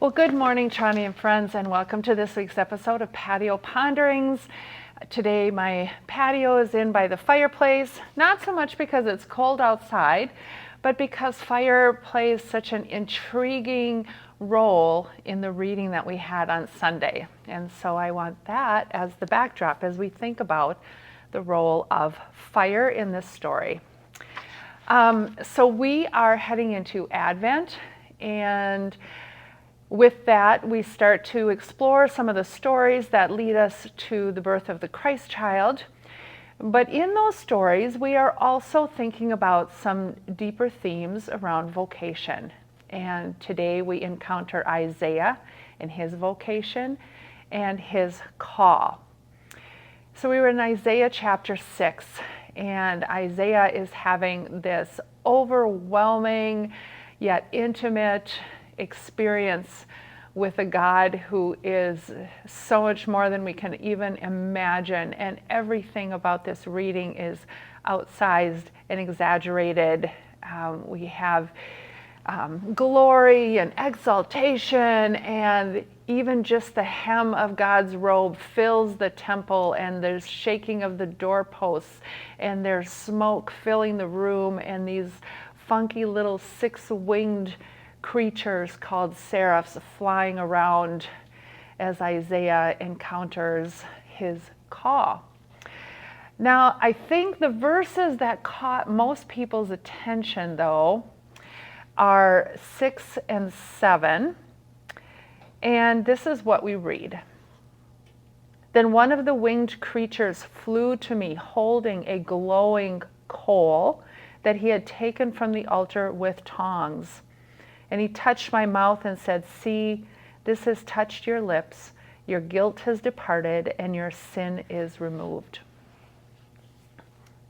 Well, good morning, Charmy friends, and welcome to this week's episode of Patio Ponderings. Today, my patio is in by the fireplace, not so much because it's cold outside, but because fire plays such an intriguing role in the reading that we had on Sunday. And so I want that as the backdrop as we think about the role of fire in this story. So we are heading into Advent, and with that, we start to explore some of the stories that lead us to the birth of the Christ child. But in those stories, we are also thinking about some deeper themes around vocation. And today we encounter Isaiah and his vocation and his call. So we were in Isaiah chapter 6, and Isaiah is having this overwhelming yet intimate experience with a God who is so much more than we can even imagine, and everything about this reading is outsized and exaggerated. We have glory and exaltation, and even just the hem of God's robe fills the temple, and there's shaking of the doorposts, and there's smoke filling the room, and these funky little six-winged creatures called seraphs flying around as Isaiah encounters his call. Now, I think the verses that caught most people's attention, though, are 6 and 7, and this is what we read. Then one of the winged creatures flew to me, holding a glowing coal that he had taken from the altar with tongs. And he touched my mouth and said, "See, this has touched your lips. Your guilt has departed and your sin is removed."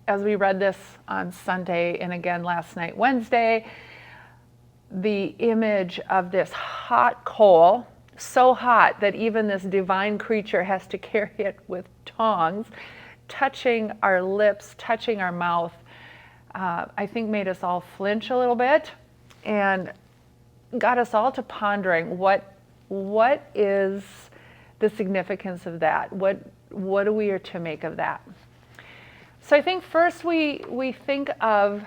As we read this on Sunday and again last night, Wednesday, the image of this hot coal, so hot that even this divine creature has to carry it with tongs, touching our lips, touching our mouth, I think made us all flinch a little bit and got us all to pondering what is the significance of that? What are we to make of that? So I think first we think of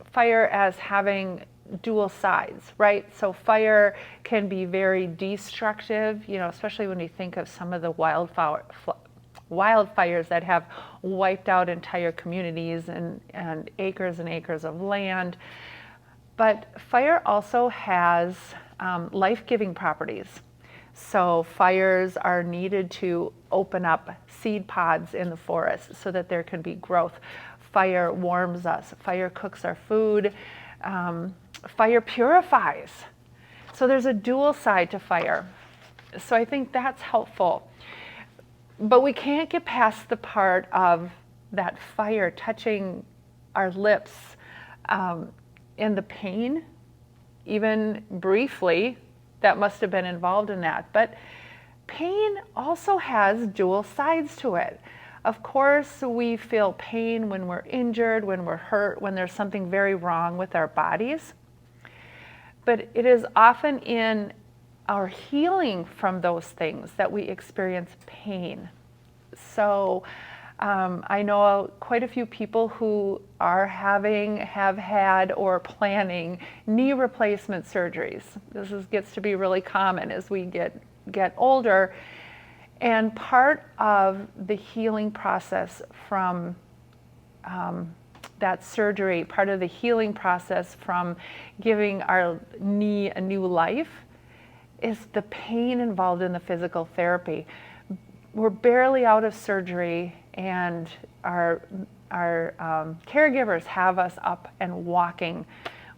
fire as having dual sides, right? So fire can be very destructive, especially when we think of some of the wildfires that have wiped out entire communities and acres of land. But fire also has life-giving properties. So fires are needed to open up seed pods in the forest so that there can be growth. Fire warms us. Fire cooks our food. Fire purifies. So there's a dual side to fire. So I think that's helpful. But we can't get past the part of that fire touching our lips, and the pain, even briefly, that must have been involved in that. But pain also has dual sides to it. Of course, we feel pain when we're injured, when we're hurt, when there's something very wrong with our bodies. But it is often in our healing from those things that we experience pain. So I know quite a few people who have had, or planning knee replacement surgeries. This gets to be really common as we get older. And part of the healing process from that surgery, part of the healing process from giving our knee a new life, is the pain involved in the physical therapy. We're barely out of surgery, and our caregivers have us up and walking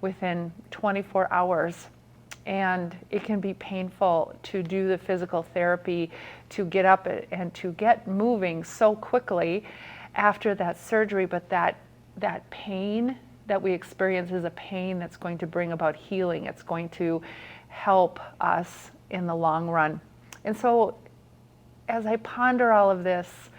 within 24 hours. And it can be painful to do the physical therapy, to get up and to get moving so quickly after that surgery. But that pain that we experience is a pain that's going to bring about healing. It's going to help us in the long run. And so as I ponder all of this,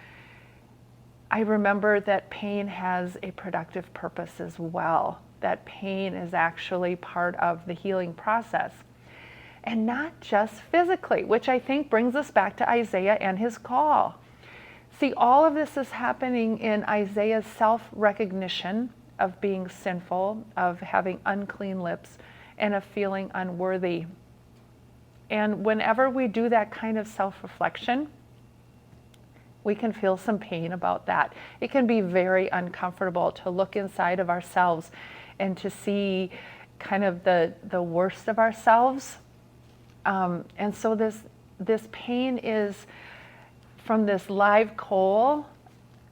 I remember that pain has a productive purpose as well. That pain is actually part of the healing process. and not just physically, which I think brings us back to Isaiah and his call. See, all of this is happening in Isaiah's self-recognition of being sinful, of having unclean lips, and of feeling unworthy. And whenever we do that kind of self-reflection, we can feel some pain about that. It can be very uncomfortable to look inside of ourselves and to see kind of the worst of ourselves. And so this pain is from this live coal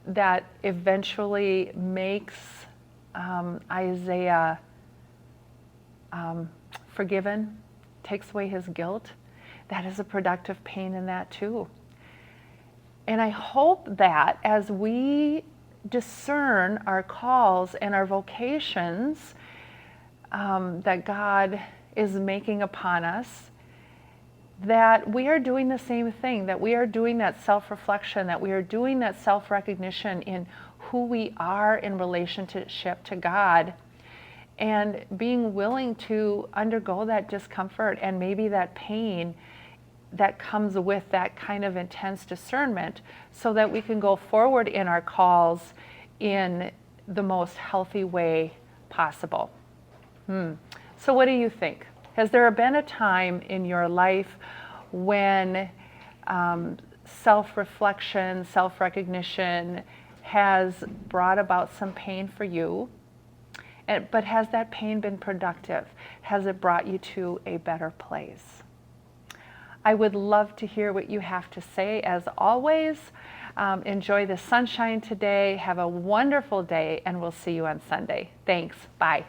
that eventually makes Isaiah forgiven, takes away his guilt. That is a productive pain in that too. And I hope that as we discern our calls and our vocations that God is making upon us, that we are doing the same thing, that we are doing that self-reflection, that we are doing that self-recognition in who we are in relationship to God, and being willing to undergo that discomfort and maybe that pain that comes with that kind of intense discernment, so that we can go forward in our calls in the most healthy way possible. So what do you think? Has there been a time in your life when self-reflection, self-recognition has brought about some pain for you? But has that pain been productive? Has it brought you to a better place? I would love to hear what you have to say. As always, enjoy the sunshine today. Have a wonderful day, and we'll see you on Sunday. Thanks. Bye.